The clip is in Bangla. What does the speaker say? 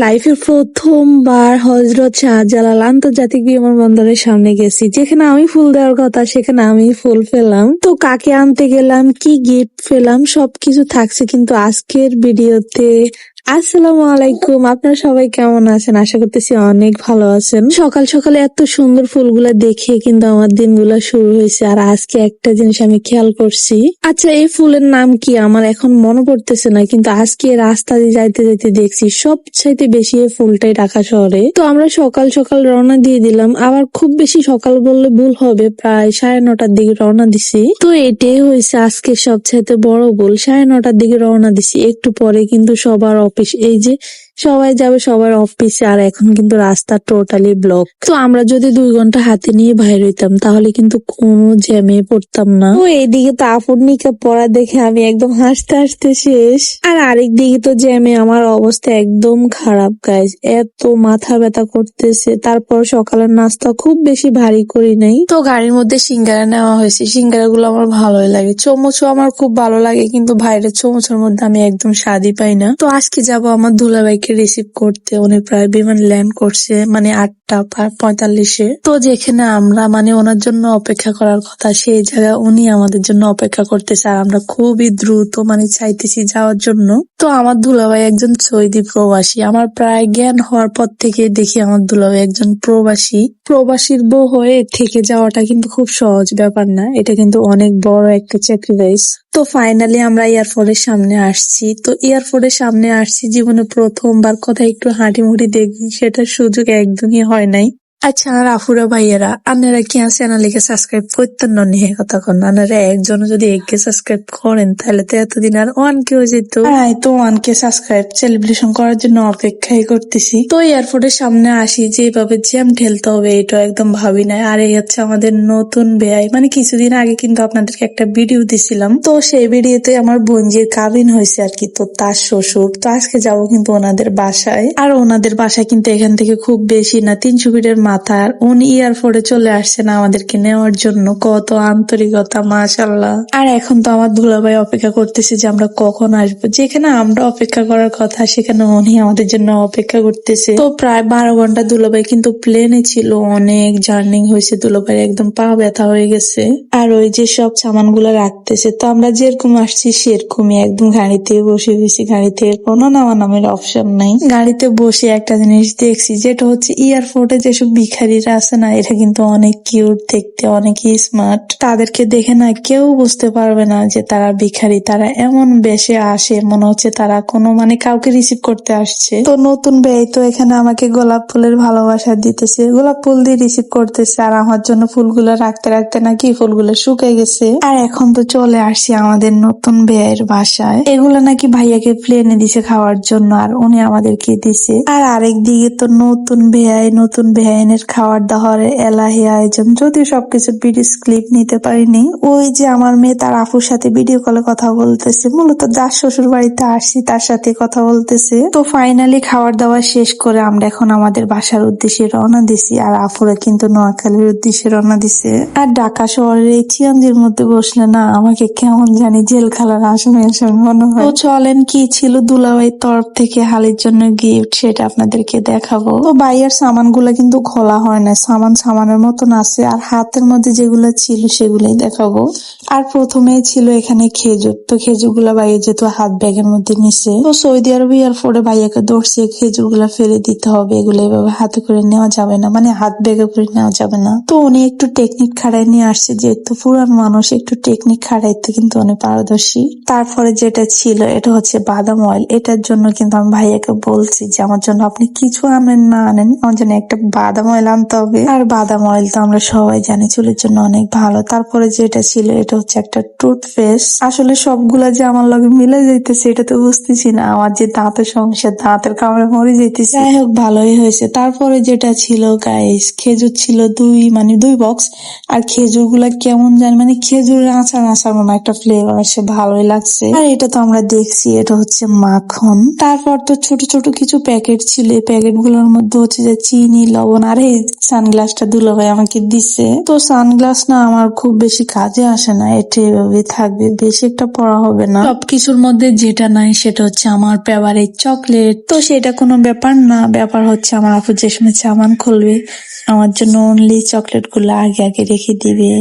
লাইফে প্রথমবার হযরত শাহজালাল আন্তর্জাতিক বিমানবন্দরের সামনে গেছি, যেখানে আমি ফুল দেওয়ার কথা সেখানে আমি ফুল পেলাম। তো কাকে আনতে গেলাম, কি গিফট পেলাম, সবকিছু থাকছে কিন্তু আজকের ভিডিওতে। আসসালামু আলাইকুম, আপনারা সবাই কেমন আছেন? আশা করতেছি অনেক ভালো আছেন। সকাল সকালে এত সুন্দর ফুলগুলা দেখে কিন্তু আমার দিনগুলা শুরু হয়েছে। আর আজকে একটা জিনিস আমি খেয়াল করছি, আচ্ছা এই ফুলের নাম কি আমার এখন মনে পড়তেছে না, কিন্তু আজকে রাস্তা দিয়ে যাইতে যাইতে দেখছি সবচাইতে বেশি এই ফুলটাই ঢাকা শহরে। তো আমরা সকাল সকাল রওনা দিয়ে দিলাম, আবার খুব বেশি সকাল বললে ভুল হবে, প্রায় 9:30টার দিকে রওনা দিছি। তো এটাই হয়েছে আজকে সবচাইতে বড় ভুল, 9:30টার দিকে রওনা দিছি, একটু পরে কিন্তু সবার অফিস, এই যে সবাই যাবে সবার অফিসে, আর এখন কিন্তু রাস্তা টোটালি ব্লক। তো আমরা যদি 2 ঘন্টা হাতে নিয়ে বাইর হইতাম তাহলে কিন্তু কোনো জ্যামে পড়তাম না। তো এইদিকে তো আপুর নিকাব পড়া দেখে আমি একদম হাসতে হাসতে শেষ, আর আরেক দিকে তো জ্যামে আমার অবস্থা একদম খারাপ গাইজ, এত মাথা ব্যথা করতেছে। তারপর সকালের নাস্তা খুব বেশি ভারী করি নাই, তো গাড়ির মধ্যে সিঙ্গারা নেওয়া হয়েছে। সিঙ্গারা গুলো আমার ভালোই লাগে, চমচও আমার খুব ভালো লাগে, কিন্তু বাইরের চমচের মধ্যে আমি একদম স্বাদই পাই না। তো আজকে যাব আমার দুলাভাইকে রিসিভ করতে, উনি প্রায় বিমান ল্যান্ড করছে, মানে 8:45-এ। তো যেখানে আমরা মানে ওনার জন্য অপেক্ষা করার কথা, সেই জায়গায় উনি আমাদের জন্য অপেক্ষা করতেছে, আর আমরা খুবই দ্রুত মানে চাইতেছি যাওয়ার জন্য। তো আমার দুলাভাই একজন সৌদি প্রবাসী, আমার প্রায় জ্ঞান হওয়ার পর থেকে দেখি আমার দুলাভাই একজন প্রবাসী। প্রবাসীর বউ হয়ে থেকে যাওয়াটা কিন্তু খুব সহজ ব্যাপার না, এটা কিন্তু অনেক বড় একটা স্যাক্রিফাইস। তো ফাইনালি আমরা এয়ারপোর্টের সামনে আসছি। তো এয়ারপোর্টের সামনে আসছি, জীবনে প্রথমবার, কোথায় একটু হাঁটিমুটি দেখবি সেটার সুযোগ একদমই হয় নাই। আচ্ছা আর আফুরা ভাইয়েরা, আপনারা কি আমার চ্যানেলকে সাবস্ক্রাইব করতেন না? নিয়ে কথা কন, আপনারা একজন যদি একে সাবস্ক্রাইব করেন তাহলে তো এতদিন আর 1K হয়ে যেত। হ্যাঁ, তো 1K সাবস্ক্রাইব সেলিব্রেশন করার জন্য অপেক্ষাই করতেছি। তো এয়ারপোর্টের সামনে আসি, যেভাবে জ্যাম ঠেলতে হবে এটা একদম ভাবি নাই। আর এই হচ্ছে আমাদের নতুন বেয়াই, মানে কিছুদিন আগে কিন্তু আপনাদেরকে একটা ভিডিও দিছিলাম, তো সেই ভিডিওতে আমার বোনজির কাবিন হয়েছে আর কি, তো তার শ্বশুর। তো আজকে যাবো কিন্তু ওনাদের বাসায়, আর ওনাদের বাসায় কিন্তু এখান থেকে খুব বেশি না, 300 ফিটের মাথার। উনি এয়ারপোর্টে চলে আসছেন আমাদেরকে নেওয়ার জন্য, কত আন্তরিকতা, মাশাআল্লাহ। আর এখন তো আমার দুলাভাই অপেক্ষা করতেছে যে আমরা কখন আসবো। যেখানে আমরা অপেক্ষা করার কথা সেখানে উনি আমাদের জন্য অপেক্ষা করতেছে। তো প্রায় 12 ঘন্টা দুলাভাই কিন্তু প্লেনে ছিল, অনেক জার্নি হয়েছে, দুলাভাই একদম পা ব্যথা হয়ে গেছে। আর ওই যে সব সামান গুলা রাখতেছে, তো আমরা যেরকম আসছি সেরকমই একদম গাড়িতে বসে গেছি, গাড়িতে কোনো নামা নামের অপশন নাই। গাড়িতে বসে একটা জিনিস দেখছি, যেটা হচ্ছে এয়ারপোর্টে যেসব ভিখারিরা আছে না, এটা কিন্তু অনেক কিউট দেখতে, অনেক স্মার্ট। তাদেরকে দেখে না কেউ বুঝতে পারবে না যে তারা ভিখারি, তারা এমন বেশে আসে মনে হচ্ছে তারা কোনো মানে কাউকে রিসিভ করতে আসছে। তো নতুন বেয়ে তো এখানে আমাকে গোলাপ ফুলের ভালোবাসা দিতেছে, গোলাপ ফুল দিয়ে রিসিভ করতেছে, আর আমার জন্য ফুলগুলো রাখতে রাখতে নাকি ফুলগুলো শুকিয়ে গেছে। আর এখন তো চলে আসছি আমাদের নতুন বেয়ের বাসায়, এগুলো নাকি ভাইয়াকে প্লেনে দিছে খাওয়ার জন্য, আর উনি আমাদেরকে দিছে। আর আরেক দিকে তো নতুন বেআইনের খাওয়ার দাওয়ারের এলাহি আয়োজন, যদিও সবকিছু ভিডিও ক্লিপ নিতে পারিনি। ওই যে আমার মেয়ে তার আপুর সাথে ভিডিও কলে কথা বলতেছে, মূলত যার শ্বশুর বাড়িতে আসছি তার সাথে কথা বলতেছে। তো ফাইনালি খাওয়ার দাওয়ার শেষ করে আমরা এখন আমাদের বাসার উদ্দেশ্যে রওনা দিছি, আর আফুরা কিন্তু নোয়াখালীর উদ্দেশ্যে রওনা দিছে। আর ঢাকা শহরের এই চিয়াঞ্জির মধ্যে বসলে না আমাকে কেমন জানি জেলখানার আসামি আসামি মনে হয়। তো চলেন কি ছিল দুলাভাইয়ের তরফ থেকে হালির জন্য গিফট সেটা আপনাদেরকে দেখাবো। তো বাইয়ের সামানগুলা কিন্তু খোলা হয় না, সামানের মতন আছে, আর হাতের মধ্যে যেগুলো ছিল সেগুলাই দেখাবো। আর প্রথমেই ছিল এখানে খেজুর, তো খেজুর গুলা ভাইয়া যেহেতু হাত ব্যাগের মধ্যে নিছে, তো সৌদি আরব এয়ারপোর্টে ভাইয়াকে ধরছে খেজুর গুলা ফেলে দিতে হবে, এগুলো এভাবে হাতে করে নেওয়া যাবে না, মানে হাত ব্যাগে করে নেওয়া যাবে না। তো উনি একটু টেকনিক খাড়াই নিয়ে আসছে, যেহেতু পুরান মানুষ একটু টেকনিক খাড়াইতে কিন্তু অনেক পারদর্শী। তারপরে যেটা ছিল এটা হচ্ছে বাদাম অয়েল, এটার জন্য কিন্তু আমি ভাইয়াকে বলছি যে আমার জন্য আপনি কিছু আনেন না আনেন, আমার জন্য একটা বাদাম অয়েল আনতে হবে। আর বাদাম অয়েল তো আমরা সবাই জানি চুলের জন্য অনেক ভালো। তারপরে যেটা ছিল এটা হচ্ছে একটা টুথপেস্ট, আসলে সবগুলা যে আমার লগে মিলে যাইতেছে এটা তো বুঝতেছি না, আমার যে দাঁতের সমস্যা, দাঁতের কামড়ে মরে যাইতেছে, যাই হোক ভালোই হয়েছে। তারপরে যেটা ছিল গাইস, খেজুর ছিল 2 বক্স, আর খেজুর গুলা কেমন জানি মানে খেজুরের আচার মনে একটা ফ্লেভার আসে, ভালোই লাগছে। আর এটা তো আমরা দেখছি এটা হচ্ছে মাখন। তারপর তো ছোট ছোট কিছু প্যাকেট ছিল, এই প্যাকেট গুলোর মধ্যে হচ্ছে যে চিনি, লবণ, আর এই সানগ্লাসটা দুলাভাই আমাকে দিছে। তো সানগ্লাস না আমার খুব বেশি কাজে আসে না, এটা এভাবে থাকবে, বেশি একটা পড়া হবে না। সবকিছুর মধ্যে যেটা নাই সেটা হচ্ছে আমার ফেভারিট চকলেট। তো সেটা কোনো ব্যাপার না, ব্যাপার হচ্ছে আমার আপু যে সময় সামান খুলবে আমার জন্য অনলি চকলেট গুলো আগে আগে রেখে দিবে।